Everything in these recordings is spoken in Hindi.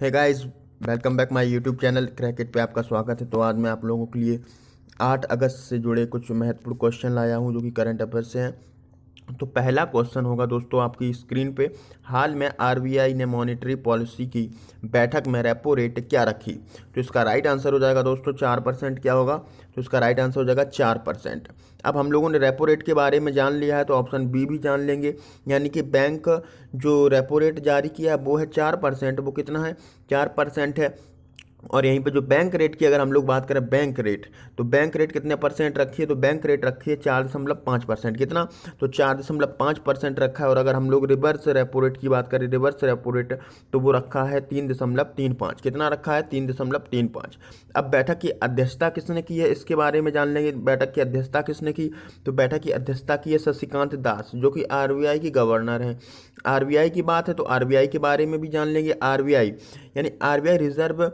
Hey guys, welcome back my YouTube channel Crackit पे आपका स्वागत है। तो आज मैं आप लोगों के लिए 8 अगस्त से जुड़े कुछ महत्वपूर्ण क्वेश्चन लाया हूं जो कि करंट अफेयर से हैं। तो पहला क्वेश्चन होगा दोस्तों आपकी स्क्रीन पे। हाल में आरबीआई ने मॉनेटरी पॉलिसी की बैठक में रेपो रेट क्या रखी? तो इसका राइट आंसर हो जाएगा दोस्तों 4%। क्या होगा? तो इसका राइट आंसर हो जाएगा 4%। अब हम लोगों ने रेपो रेट के बारे में जान लिया है तो ऑप्शन बी भी जान लेंगे। यानी कि बैंक जो रेपो रेट जारी किया है वो है 4%। वो कितना है? 4% है। और यहीं पे जो बैंक रेट की अगर हम लोग बात करें, बैंक रेट, तो बैंक रेट कितने परसेंट रखी है? तो बैंक रेट रखी है 4.5%। कितना? तो 4.5% रखा है। और अगर हम लोग रिवर्स रेपो रेट की बात करें, रिवर्स रेपो रेट, तो वो रखा है 3.35। कितना रखा है? 3.35। अब बैठक की अध्यक्षता किसने की है इसके बारे में जान लेंगे। बैठक की अध्यक्षता किसने की? तो बैठक की अध्यक्षता की है शशिकांत दास, जो कि आरबीआई की गवर्नर हैं। आरबीआई की बात है तो आरबीआई के बारे में भी जान लेंगे। आरबीआई यानी आरबीआई रिजर्व,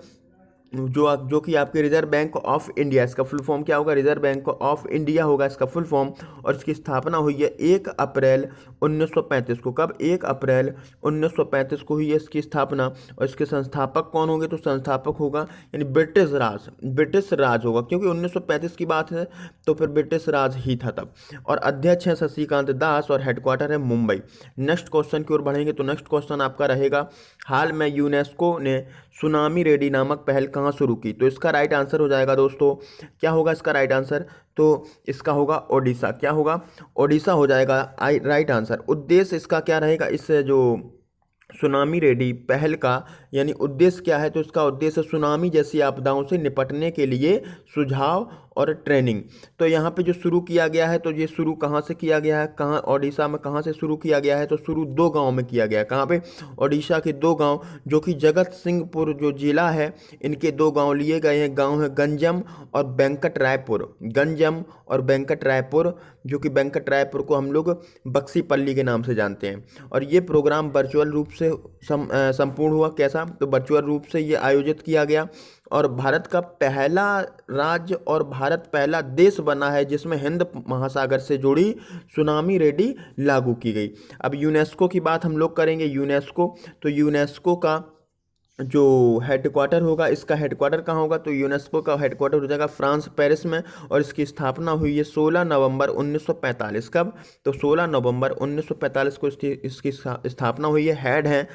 जो कि आपके रिजर्व बैंक ऑफ इंडिया, इसका फुल फॉर्म क्या होगा? रिजर्व बैंक ऑफ इंडिया होगा इसका फुल फॉर्म। और इसकी स्थापना हुई है 1 अप्रैल 1935 को। कब? 1 अप्रैल 1935 को हुई है इसकी स्थापना। और इसके संस्थापक कौन होंगे? तो संस्थापक होगा यानी ब्रिटिश राज होगा, क्योंकि 1935 की बात है तो फिर ब्रिटिश राज ही था तब। और अध्यक्ष हैं शशिकांत दास और हेडक्वार्टर है मुंबई। नेक्स्ट क्वेश्चन की ओर बढ़ेंगे तो नेक्स्ट क्वेश्चन आपका रहेगा, हाल में यूनेस्को ने सुनामी रेडी नामक पहल कहाँ शुरू की? तो इसका राइट आंसर हो जाएगा दोस्तों, क्या होगा इसका राइट आंसर? तो इसका होगा ओडिशा। क्या होगा? ओडिशा हो जाएगा राइट आंसर। उद्देश्य इसका क्या रहेगा? इस जो सुनामी रेडी पहल का यानी उद्देश्य क्या है? तो इसका उद्देश्य सुनामी जैसी आपदाओं से निपटने के लिए सुझाव और ट्रेनिंग। तो यहाँ पे जो शुरू किया गया है, तो ये शुरू कहाँ से किया गया है? कहाँ? ओडिशा में कहाँ से शुरू किया गया है? तो शुरू 2 गांव में किया गया है। कहाँ पे? ओडिशा के 2 गांव, जो कि जगत सिंहपुर जो जिला है, इनके 2 गांव लिए गए हैं। गांव है गंजम और वेंकट रायपुर। गंजम और वेंकट रायपुर, जो कि वेंकट रायपुर को हम लोग बक्सीपल्ली के नाम से जानते हैं। और ये प्रोग्राम वर्चुअल रूप से संपूर्ण हुआ। कैसा? तो वर्चुअल रूप से ये आयोजित किया गया। और भारत का पहला राज्य और भारत पहला देश बना है जिसमें हिंद महासागर से जुड़ी सुनामी रेडी लागू की गई। अब यूनेस्को की बात हम लोग करेंगे। यूनेस्को, तो यूनेस्को का जो हेडक्वार्टर होगा, इसका हेडक्वार्टर कहाँ होगा? तो यूनेस्को का हेडक्वार्टर हो जाएगा फ्रांस, पेरिस में। और इसकी स्थापना हुई है 16 नवंबर 1945। कब? तो 16 नवंबर 1945 को इसकी स्थापना हुई है।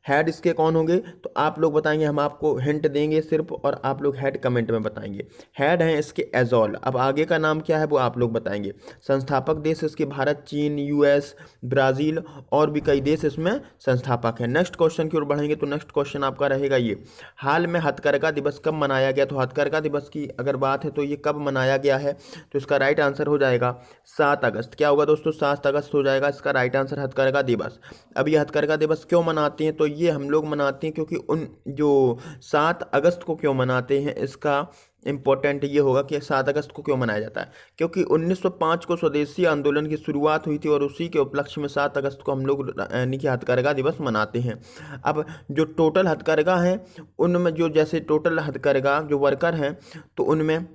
हेड इसके कौन होंगे? तो आप लोग बताएंगे, हम आपको हिंट देंगे सिर्फ, और आप लोग हेड कमेंट में बताएंगे। हेड हैं इसके एजोल। अब आगे का नाम क्या है वो आप लोग बताएंगे। संस्थापक देश इसके भारत, चीन, यूएस, ब्राज़ील और भी कई देश इसमें संस्थापक हैं। नेक्स्ट क्वेश्चन की ओर बढ़ेंगे तो नेक्स्ट क्वेश्चन आपका रहेगा ये, हाल में हथकरघा दिवस कब मनाया गया? तो हथकरघा दिवस की अगर बात है तो ये कब मनाया गया है? तो इसका राइट आंसर हो जाएगा 7 अगस्त। क्या होगा दोस्तों? 7 अगस्त हो जाएगा इसका राइट आंसर, हथकरघा दिवस। अब ये हथकरघा दिवस क्यों मनाते हैं? तो ये हम लोग मनाते हैं क्योंकि उन जो 7 अगस्त को क्यों मनाते हैं, इसका इम्पोर्टेंट ये होगा कि 7 अगस्त को क्यों मनाया जाता है। क्योंकि 1905 को स्वदेशी आंदोलन की शुरुआत हुई थी और उसी के उपलक्ष्य में 7 अगस्त को हम लोग यानी कि हथकरघा दिवस मनाते हैं। अब जो टोटल हथकरघा हैं उनमें, जो जैसे टोटल हथकरघा जो वर्कर हैं, तो उनमें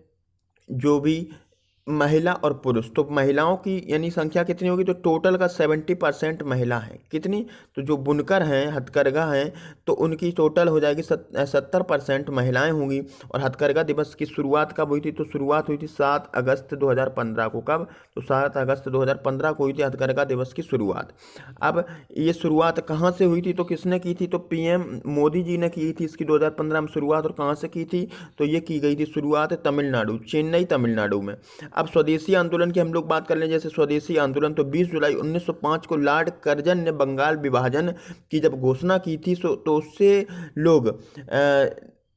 जो भी महिला और पुरुष, तो महिलाओं की यानी संख्या कितनी होगी? तो टोटल का 70% महिला है। कितनी? तो जो बुनकर हैं, हथकरघा हैं, तो उनकी टोटल हो जाएगी 70% महिलाएं होंगी। और हथकरघा दिवस की शुरुआत कब हुई थी? तो शुरुआत हुई थी 7 अगस्त 2015 को। कब? तो 7 अगस्त 2015 को हुई थी हथकरघा दिवस की शुरुआत। अब ये शुरुआत कहाँ से हुई थी? तो किसने की थी? तो पीएम मोदी जी ने की थी इसकी 2015 में शुरुआत। और कहाँ से की थी? तो ये की गई थी शुरुआत तमिलनाडु, चेन्नई तमिलनाडु में। अब स्वदेशी आंदोलन की हम लोग बात कर लें। जैसे स्वदेशी आंदोलन, तो 20 जुलाई 1905 को लॉर्ड कर्जन ने बंगाल विभाजन की जब घोषणा की थी, तो उससे लोग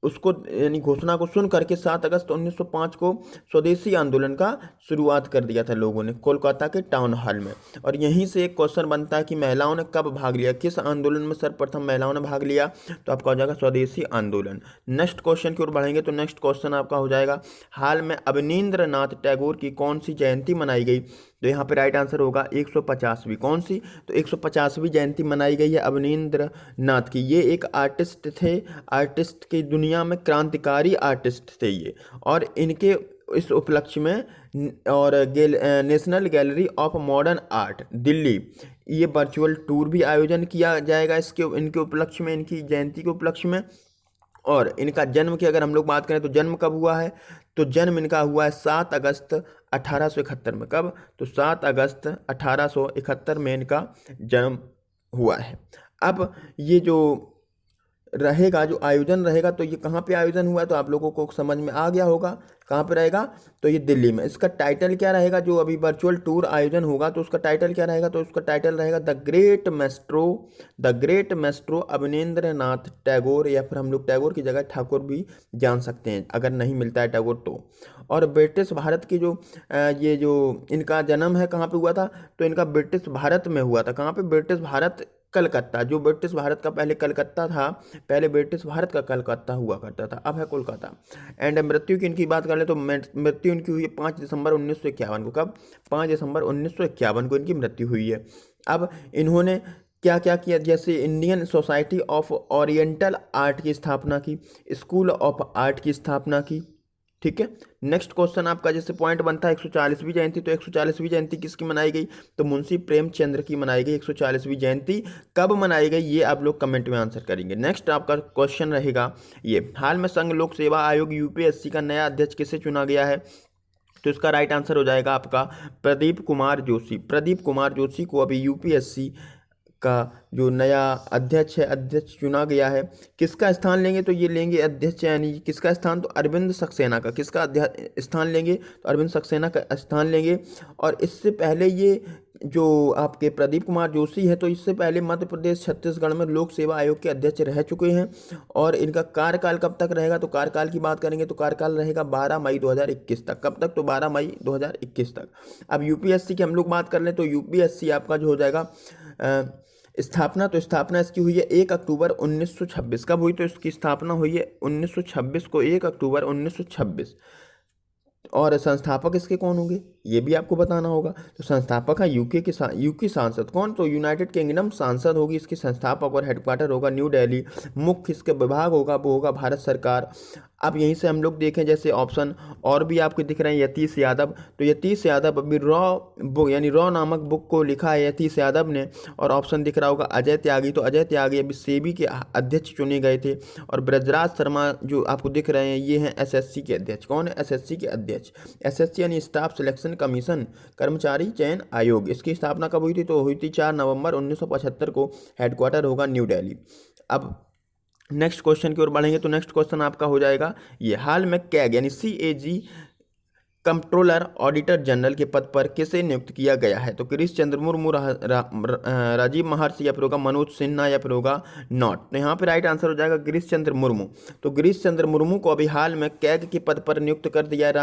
उसको यानी घोषणा को सुन करके 7 अगस्त 1905 को स्वदेशी आंदोलन का शुरुआत कर दिया था लोगों ने कोलकाता के टाउन हॉल में। और यहीं से एक क्वेश्चन बनता है कि महिलाओं ने कब भाग लिया, किस आंदोलन में सर्वप्रथम महिलाओं ने भाग लिया? तो आपका हो जाएगा स्वदेशी आंदोलन। नेक्स्ट क्वेश्चन की ओर बढ़ेंगे तो नेक्स्ट क्वेश्चन आपका हो जाएगा, हाल में अवनींद्र नाथ टैगोर की कौन सी जयंती मनाई गई? तो यहाँ पे राइट आंसर होगा 150वीं। कौन सी? तो 150वीं जयंती मनाई गई है अवनींद्र नाथ की। ये एक आर्टिस्ट थे, आर्टिस्ट की दुनिया में क्रांतिकारी आर्टिस्ट थे ये। और इनके इस उपलक्ष्य में national gallery of modern art Delhi, ये वर्चुअल टूर भी आयोजन किया जाएगा इसके इनके उपलक्ष्य में, इनकी जयंती के उपलक्ष्य में। और इनका जन्म की अगर हम लोग बात करें तो जन्म कब हुआ है, तो जन्म इनका हुआ है 7 अगस्त 1871 में। कब, तो 7 अगस्त 1871 में इनका जन्म हुआ है। अब ये जो रहेगा, जो आयोजन रहेगा, तो ये कहाँ पे आयोजन हुआ है, तो आप लोगों को समझ में आ गया होगा कहाँ पे रहेगा, तो ये दिल्ली में। इसका टाइटल क्या रहेगा, जो अभी वर्चुअल टूर आयोजन होगा तो उसका टाइटल क्या रहेगा, तो उसका टाइटल रहेगा the great maestro Avanindra Nath Tagore, या फिर हम लोग टैगोर की जगह ठाकुर भी जान सकते हैं अगर नहीं मिलता है टैगोर तो। और ब्रिटिश भारत की जो ये जो इनका जन्म है कहाँ पे हुआ था, तो इनका ब्रिटिश भारत में हुआ था। कहाँ पे, ब्रिटिश भारत कलकत्ता। जो ब्रिटिश भारत का पहले कलकत्ता था, पहले ब्रिटिश भारत का कलकत्ता हुआ करता था, अब है कोलकाता। एंड मृत्यु की इनकी बात कर ले तो मृत्यु इनकी हुई है 5 दिसंबर 1951 को। कब, 5 दिसंबर 1951 को इनकी मृत्यु हुई है। अब इन्होंने क्या क्या किया, जैसे Indian society of oriental art की स्थापना की, स्कूल ऑफ आर्ट की स्थापना की। ठीक है, नेक्स्ट क्वेश्चन आपका जैसे पॉइंट बनता है 140वीं जयंती, तो 140वीं जयंती किसकी मनाई गई, तो मुंशी प्रेमचंद्र की मनाई गई 140वीं जयंती। कब मनाई गई, ये आप लोग कमेंट में आंसर करेंगे। नेक्स्ट आपका क्वेश्चन रहेगा ये, हाल में संघ लोक सेवा आयोग यूपीएससी का नया अध्यक्ष किसे चुना गया है, तो इसका राइट आंसर हो जाएगा आपका प्रदीप कुमार जोशी। प्रदीप कुमार जोशी को अभी यूपीएससी का जो नया अध्यक्ष चुना गया है। किसका स्थान लेंगे, तो ये लेंगे अध्यक्ष, यानी किसका स्थान, तो अरविंद सक्सेना का। किसका स्थान लेंगे, तो अरविंद सक्सेना का स्थान लेंगे। और इससे पहले ये जो आपके प्रदीप कुमार जोशी है, तो इससे पहले मध्य प्रदेश छत्तीसगढ़ में लोक सेवा आयोग के अध्यक्ष रह चुके हैं। और इनका कार्यकाल कब तक रहेगा, तो कार्यकाल की बात करेंगे तो कार्यकाल रहेगा 12 मई 2021 तक। कब तक, तो 12 मई 2021 तक। अब यूपीएससी की हम लोग बात कर लें तो यूपीएससी आपका जो हो जाएगा स्थापना, तो स्थापना इसकी हुई है 1 अक्टूबर 1926। कब हुई, तो इसकी स्थापना हुई है 1926 को, 1 अक्टूबर 1926। और संस्थापक इसके कौन होंगे, ये भी आपको बताना होगा। तो संस्थापक है यूके सांसद कौन, तो यूनाइटेड किंगडम सांसद होगी इसकी संस्थापक, और हेडक्वार्टर होगा न्यू दिल्ली। मुख्य इसका विभाग होगा वो होगा भारत सरकार। अब यहीं से हम लोग देखें जैसे ऑप्शन और भी आपको दिख रहे हैं, यतीश यादव। तो यतीश यादव अभी रॉ बुक यानी रॉ नामक बुक को लिखा है यतीश यादव ने। और ऑप्शन दिख रहा होगा अजय त्यागी, तो अजय त्यागी अभी सेबी के अध्यक्ष चुने गए थे। और ब्रजराज शर्मा जो आपको दिख रहे हैं ये हैं एसएससी के अध्यक्ष। कौन है, एसएससी के अध्यक्ष। एसएससी यानी स्टाफ सिलेक्शन कमीशन, कर्मचारी चयन आयोग। इसकी स्थापना कब हुई थी, तो हुई थी 4 नवंबर 1975 को। हेडक्वार्टर होगा न्यू दिल्ली। अब नेक्स्ट क्वेश्चन की ओर बढ़ेंगे तो नेक्स्ट क्वेश्चन आपका हो जाएगा ये, हाल में कैग यानी CAG कंट्रोलर ऑडिटर जनरल के पद पर किसे नियुक्त किया गया है, तो गिरीश चंद्र मुर्मू, राजीव महर्षि, या फिर होगा मनोज सिन्हा, या फिर होगा नॉट। तो यहाँ पे राइट आंसर हो जाएगा गिरीश चंद्र मुर्मू। तो गिरीश चंद्र मुर्मू को अभी हाल में कैग के पद पर नियुक्त कर दिया है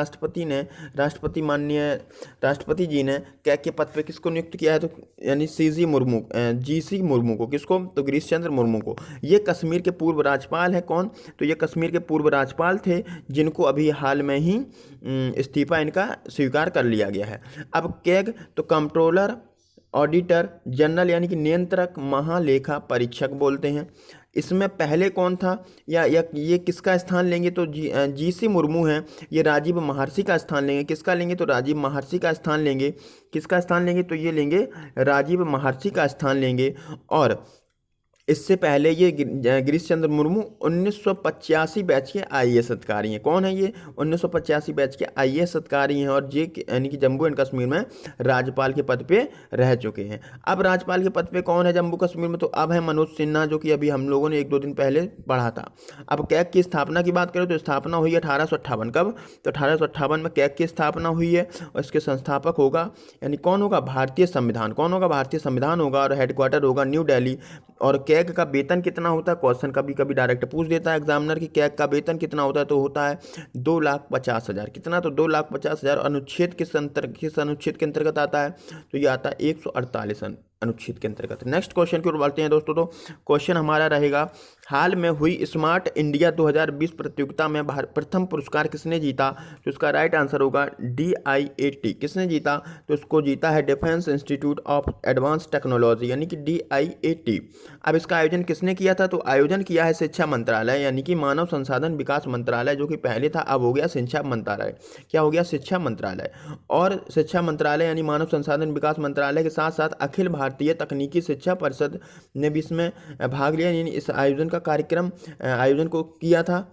माननीय राष्ट्रपति जी ने कैग के पद पर किसको नियुक्त किया है, तो यानी GC मुर्मू को। किसको, तो गिरीश चंद्र मुर्मू को। ये कश्मीर के पूर्व राज्यपाल है। कौन, तो ये कश्मीर के पूर्व राज्यपाल थे जिनको अभी हाल में ही इस्तीफा इनका स्वीकार कर लिया गया है। अब कैग तो कंट्रोलर ऑडिटर जनरल यानी कि नियंत्रक महालेखा परीक्षक बोलते हैं। इसमें पहले कौन था या ये किसका स्थान लेंगे, तो GC मुर्मू हैं, ये राजीव महर्षि का स्थान लेंगे। किसका लेंगे, तो राजीव महर्षि का स्थान लेंगे। किसका स्थान लेंगे, तो ये लेंगे राजीव महर्षि का स्थान लेंगे। और इससे पहले ये गिरीश चंद्र मुर्मू 1985 बैच के IAS अधिकारी हैं। कौन है ये, 1985 बैच के IAS अधिकारी हैं। और ये यानी कि जम्मू एंड कश्मीर में राज्यपाल के पद पे रह चुके हैं। अब राज्यपाल के पद पे कौन है जम्मू कश्मीर में, तो अब है मनोज सिन्हा, जो कि अभी हम लोगों ने 1-2 दिन पहले पढ़ा था। अब कैग की स्थापना की बात करें तो स्थापना हुई है 1858। कब, तो 1858 में कैग की स्थापना हुई है। और इसके संस्थापक होगा यानी कौन होगा, भारतीय संविधान। कौन होगा, भारतीय संविधान होगा। और हेडक्वार्टर होगा न्यू दिल्ली। और कैग का वेतन कितना होता है, क्वेश्चन कभी कभी डायरेक्ट पूछ देता है एग्जामिनर कि कैग का वेतन कितना होता है, तो होता है 2,50,000। कितना, तो 2,50,000। अनुच्छेद किस अनुच्छेद के अंतर्गत आता है, तो ये आता है 148 अनुच्छेद के अंतर्गत। नेक्स्ट क्वेश्चन की ओर बढ़ते हैं दोस्तों। तो क्वेश्चन हमारा रहेगा, हाल में हुई स्मार्ट इंडिया 2020 प्रतियोगिता में प्रथम पुरस्कार किसने जीता, तो इसका राइट आंसर होगा DIAT। किसने जीता, तो इसको जीता है defence institute of advance technology यानी कि DIAT। अब इसका आयोजन किसने किया था, तो आयोजन किया है शिक्षा मंत्रालय यानी कि मानव संसाधन विकास मंत्रालय, जो कि पहले था अब हो गया शिक्षा मंत्रालय। क्या हो गया, शिक्षा मंत्रालय। और शिक्षा मंत्रालय यानी मानव संसाधन विकास मंत्रालय के साथ साथ अखिल भारतीय भारतीय तकनीकी शिक्षा परिषद ने भी इसमें भाग लिया, यानी इस आयोजन को किया था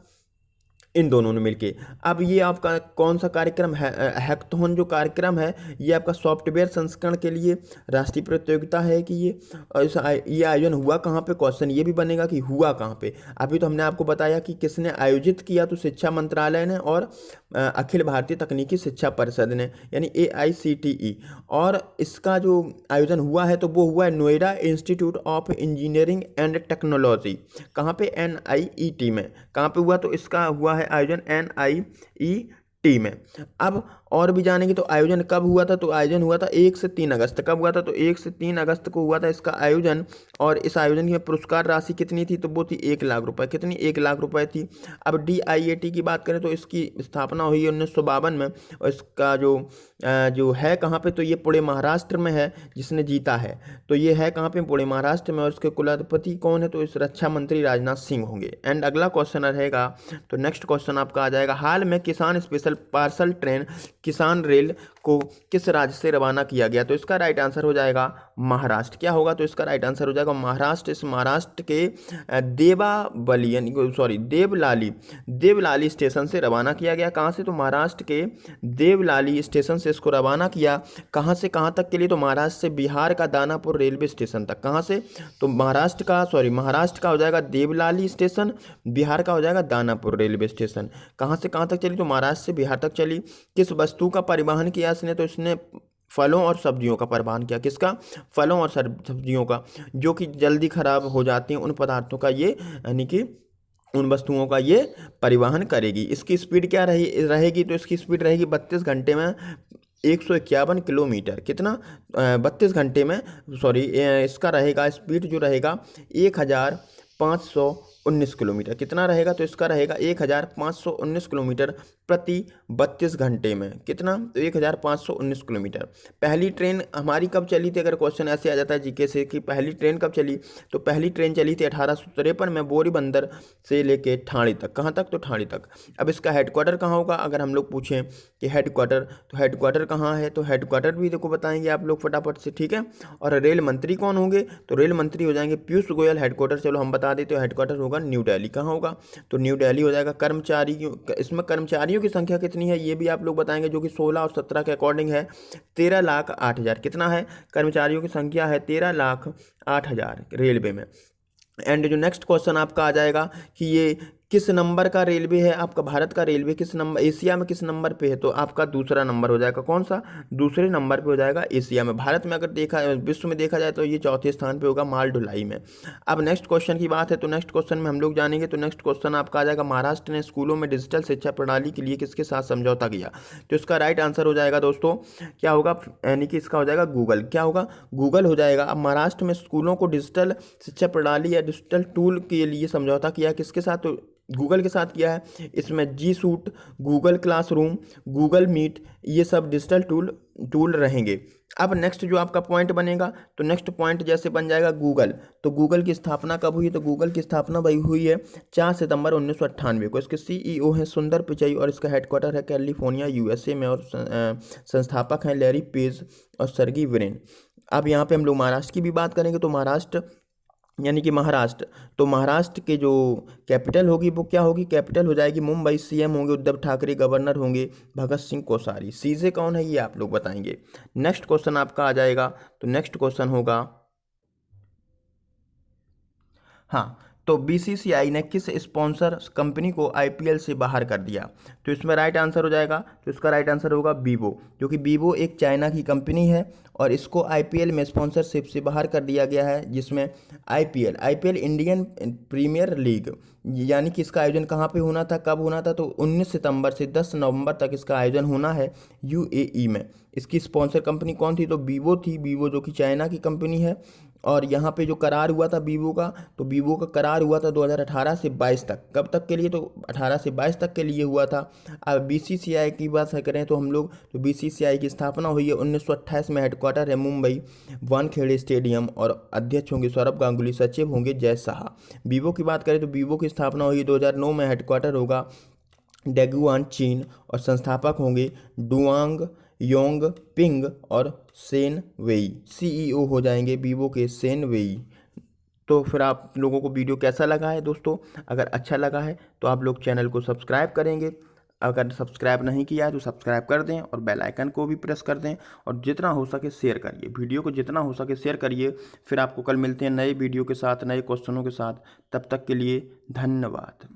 इन दोनों ने मिलके। अब ये आपका कौन सा कार्यक्रम है, हैकथॉन जो कार्यक्रम है ये आपका सॉफ्टवेयर संस्करण के लिए राष्ट्रीय प्रतियोगिता है कि ये, और ये आयोजन हुआ कहाँ पे, क्वेश्चन ये भी बनेगा कि हुआ कहाँ पे। अभी तो हमने आपको बताया कि किसने आयोजित किया, तो शिक्षा मंत्रालय ने और अखिल भारतीय तकनीकी शिक्षा परिषद ने, यानी AICTE। और इसका जो आयोजन हुआ है तो वो हुआ है Noida institute of engineering and technology. कहाँ पे, NIET में। कहाँ पे हुआ, तो इसका हुआ है आयोजन NIET में। अब और भी जानेंगे तो आयोजन कब हुआ था, तो आयोजन हुआ था 1 से 3 अगस्त। कब हुआ था, तो 1 से 3 अगस्त को हुआ था इसका आयोजन। और इस आयोजन की पुरस्कार राशि कितनी थी, तो वो थी 1 लाख रुपए। कितनी, 1 लाख रुपए थी। अब DIAT की बात करें तो इसकी स्थापना हुई 1952 में, और इसका जो है कहाँ पे, तो ये पुणे महाराष्ट्र में है जिसने जीता है। तो ये है कहाँ पे, पुणे महाराष्ट्र में। और इसके कुलाधिपति कौन है, तो इस रक्षा मंत्री राजनाथ सिंह होंगे। एंड अगला क्वेश्चन रहेगा, तो नेक्स्ट क्वेश्चन आपका आ जाएगा, हाल में किसान स्पेशल पार्सल ट्रेन किसान रेल को किस राज्य से रवाना किया गया, तो इसका राइट आंसर हो जाएगा महाराष्ट्र। क्या होगा, तो इसका राइट आंसर हो जाएगा महाराष्ट्र। इस महाराष्ट्र के देवलाली स्टेशन से रवाना किया गया। कहाँ से, तो महाराष्ट्र के देवलाली स्टेशन से इसको रवाना किया। कहाँ से कहाँ तक के लिए, तो महाराष्ट्र से बिहार का दानापुर रेलवे स्टेशन तक। कहाँ से, तो महाराष्ट्र का हो जाएगा देवलाली स्टेशन, बिहार का हो जाएगा दानापुर रेलवे स्टेशन। कहाँ से कहाँ तक चली, तो महाराष्ट्र से बिहार तक चली। किस वस्तु का परिवहन किया इसने, तो इसने फलों और सब्जियों का परिवहन किया। किसका, फलों और सब्जियों का, जो कि जल्दी खराब हो जाती हैं उन पदार्थों का ये, यानी कि उन वस्तुओं का ये परिवहन करेगी। इसकी स्पीड क्या रहेगी, तो इसकी स्पीड रहेगी 32 घंटे में 151 किलोमीटर। कितना, 32 घंटे में, इसका रहेगा स्पीड जो रहेगा 1519 किलोमीटर। कितना रहेगा, तो इसका रहेगा 1519 किलोमीटर प्रति 32 घंटे में। कितना, तो 1519 किलोमीटर। पहली ट्रेन हमारी कब चली थी, अगर क्वेश्चन ऐसे आ जाता है जीके से कि पहली ट्रेन कब चली, तो पहली ट्रेन चली थी 1853 में बोरीबंदर से लेके ठाणे तक। कहाँ तक, तो ठाणे तक। अब इसका हेडक्वार्टर कहाँ होगा, अगर हम लोग पूछें कि हेडक्वार्टर, तो हेडक्वार्टर कहाँ है, तो हेडक्वार्टर भी देखो बताएंगे आप लोग फटाफट से, ठीक है। और रेल मंत्री कौन होंगे, तो रेल मंत्री हो जाएंगे पीयूष गोयल। हेडक्वार्टर चलो हम बता देते हो, हेडक्वार्टर होगा न्यू दिल्ली। कहाँ होगा, तो न्यू दिल्ली हो जाएगा। इसमें कर्मचारियों की संख्या कितनी है ये भी आप लोग बताएंगे, जो कि 16 और 17 के अकॉर्डिंग है 13,08,000। कितना है, कर्मचारियों की संख्या है 13,08,000 रेलवे में। एंड जो नेक्स्ट क्वेश्चन आपका आ जाएगा कि ये किस नंबर का रेलवे है, आपका भारत का रेलवे किस नंबर, एशिया में किस नंबर पे है, तो आपका दूसरा नंबर हो जाएगा। कौन सा, दूसरे नंबर पे हो जाएगा एशिया में। भारत में अगर विश्व में देखा जाए तो ये चौथे स्थान पे होगा, माल ढुलाई में। अब नेक्स्ट क्वेश्चन की बात है, तो नेक्स्ट क्वेश्चन में हम लोग जानेंगे। तो नेक्स्ट क्वेश्चन आपका आ जाएगा, महाराष्ट्र ने स्कूलों में डिजिटल शिक्षा प्रणाली के लिए किसके साथ समझौता किया, तो इसका राइट आंसर हो जाएगा दोस्तों, क्या होगा, यानी कि इसका हो जाएगा गूगल। क्या होगा, गूगल हो जाएगा। अब महाराष्ट्र में स्कूलों को डिजिटल शिक्षा प्रणाली या डिजिटल टूल के लिए समझौता किया किसके साथ, तो गूगल के साथ किया है। इसमें G Suite, Google Classroom, Google Meet, ये सब डिजिटल टूल रहेंगे। अब नेक्स्ट जो आपका पॉइंट बनेगा, तो नेक्स्ट पॉइंट जैसे बन जाएगा गूगल। तो गूगल की स्थापना कब हुई, तो गूगल की स्थापना भाई हुई है 4 सितंबर 1998 को। इसके CEO हैं सुंदर पिचई और इसका हेडक्वार्टर है कैलिफोर्निया USA में। और संस्थापक हैं लैरी पेज और सर्गी ब्रिन। अब यहाँ पे हम लोग महाराष्ट्र की भी बात करेंगे, तो महाराष्ट्र यानी कि महाराष्ट्र, तो महाराष्ट्र के जो कैपिटल होगी वो क्या होगी, कैपिटल हो जाएगी मुंबई। CM होंगे उद्धव ठाकरे, गवर्नर होंगे भगत सिंह कोश्यारी। सीजे कौन है ये आप लोग बताएंगे। नेक्स्ट क्वेश्चन आपका आ जाएगा, तो नेक्स्ट क्वेश्चन होगा, हाँ, तो BCCI ने किस स्पॉन्सर कंपनी को IPL से बाहर कर दिया, तो इसमें राइट आंसर हो जाएगा, तो इसका राइट आंसर होगा वीवो, क्योंकि वीवो एक चाइना की कंपनी है और इसको IPL में स्पॉन्सरशिप से बाहर कर दिया गया है। जिसमें IPL इंडियन प्रीमियर लीग, यानी कि इसका आयोजन कहाँ पे होना था, कब होना था, तो 19 सितंबर से 10 नवंबर तक इसका आयोजन होना है UAE में। इसकी स्पॉन्सर कंपनी कौन थी, तो वीवो थी, वीवो जो कि चाइना की कंपनी है। और यहाँ पे जो करार हुआ था वीवो का, तो वीवो का करार हुआ था 2018 से 22 तक। कब तक के लिए, तो 18 से 22 तक के लिए हुआ था। अब BCCI की बात करें तो हम लोग, तो BCCI की स्थापना हुई है 1928 में। हेडक्वार्टर है मुंबई वानखेड़े स्टेडियम और अध्यक्ष होंगे सौरभ गांगुली, सचिव होंगे जय शाह। वीवो की बात करें तो वीवो की स्थापना हुई 2009 में। हेडक्वार्टर होगा डेगुआन चीन और संस्थापक होंगे डुआंग योंग पिंग और सेन वेई। CEO हो जाएंगे वीवो के सेन वेई। तो फिर आप लोगों को वीडियो कैसा लगा है दोस्तों? अगर अच्छा लगा है तो आप लोग चैनल को सब्सक्राइब करेंगे, अगर सब्सक्राइब नहीं किया है तो सब्सक्राइब कर दें और बेल आइकन को भी प्रेस कर दें, और जितना हो सके शेयर करिए, वीडियो को जितना हो सके शेयर करिए। फिर आपको कल मिलते हैं नए वीडियो के साथ, नए क्वेश्चनों के साथ। तब तक के लिए धन्यवाद।